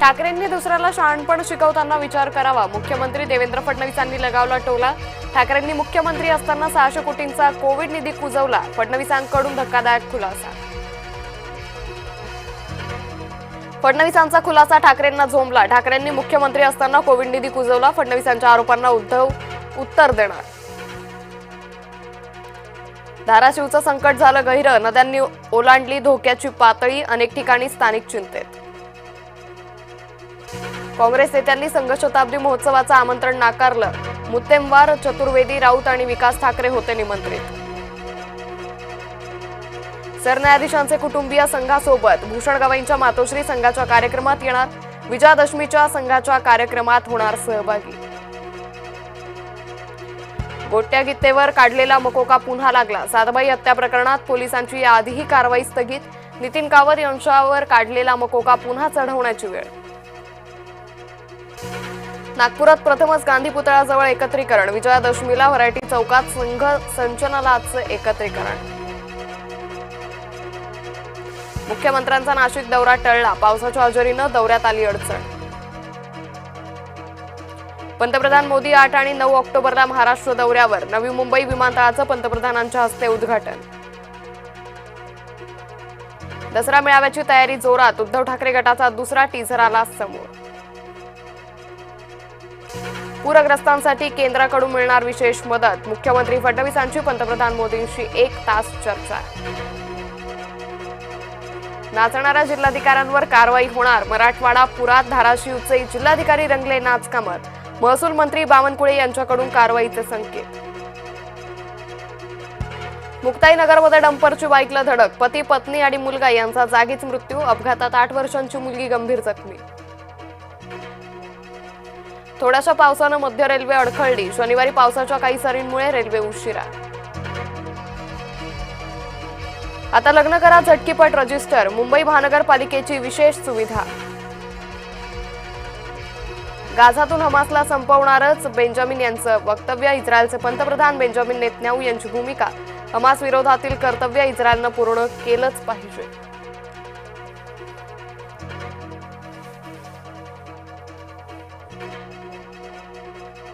ठाकरेंनी दुसऱ्याला शहाणपण शिकवताना विचार करावा, मुख्यमंत्री देवेंद्र फडणवीसांनी लगावला टोला। ठाकरेंनी मुख्यमंत्री असताना 600 कोटींचा कोविड निधी कुजवला, फडणवीसांकडून धक्कादायक खुलासा। फडणवीसांचा खुलासा ठाकरेंना झोंबला, ठाकरेंनी मुख्यमंत्री असताना कोविड निधी कुजवला, फडणवीसांच्या आरोपांना उद्धव उत्तर देणार। धाराशिवचं संकट झालं गहिरं, नद्यांनी ओलांडली धोक्याची पातळी, अनेक ठिकाणी स्थानिक चिंतेत। काँग्रेस नेत्यांनी संघशताब्दी महोत्सवाचं आमंत्रण नाकारलं, मुत्तेमवार, चतुर्वेदी, राऊत आणि विकास ठाकरे होते निमंत्रित। सरन्यायाधीशांचे कुटुंबीय संघासोबत भूषण गवईंच्या मातोश्री संघाच्या कार्यक्रमात येणार, विजयादशमीच्या संघाच्या कार्यक्रमात होणार सहभागी। गोट्या गीतेवर काढलेला मकोका पुन्हा लागला, सातबाई हत्या प्रकरणात पोलिसांची याआधीही कारवाई स्थगित, नितीन कावत यांच्यावर काढलेला मकोका पुन्हा चढवण्याची वेळ। नागपुरात प्रथमच गांधी पुतळ्याजवळ एकत्रीकरण, विजयादशमीला व्हरायटी चौकात संघ संचलनाचं एकत्रीकरण। मुख्यमंत्र्यांचा नाशिक दौरा टळला, पावसाच्या हजेरीनं दौऱ्यात आली अडचण। पंतप्रधान मोदी 8 आणि 9 ऑक्टोबरला महाराष्ट्र दौऱ्यावर, नवी मुंबई विमानतळाचं पंतप्रधानांच्या हस्ते उद्घाटन। दसरा मेळाव्याची तयारी जोरात, उद्धव ठाकरे गटाचा दुसरा टीझर आला समोर। पूरग्रस्तांसाठी केंद्राकडून मिळणार विशेष मदत, मुख्यमंत्री फडणवीसांची पंतप्रधान मोदींशी 1 तास चर्चा। नाचणाऱ्या जिल्हाधिकाऱ्यांवर कारवाई होणार, मराठवाडा पुरात धाराशिवचे जिल्हाधिकारी रंगले नाचकामत, महसूल मंत्री बावनकुळे यांच्याकडून कारवाईचे संकेत। मुक्ताईनगरमध्ये डंपरची बाईकला धडक, पती पत्नी आणि मुलगा यांचा जागीच मृत्यू, अपघातात 8 वर्षांची मुलगी गंभीर जखमी। थोड्याशा पावसानं मध्य रेल्वे अडखळली, शनिवारी पावसाच्या काही सरींमुळे रेल्वे उशिरा। आता लग्न करा झटकीपट रजिस्टर, मुंबई महानगरपालिकेची विशेष सुविधा। गाझातून हमासला संपवणारच, बेंजामिन यांचं वक्तव्य, इस्रायलचे पंतप्रधान बेंजामिन नेतन्याहू यांची भूमिका, हमास विरोधातील कर्तव्य इस्रायलनं पूर्ण केलंच पाहिजे।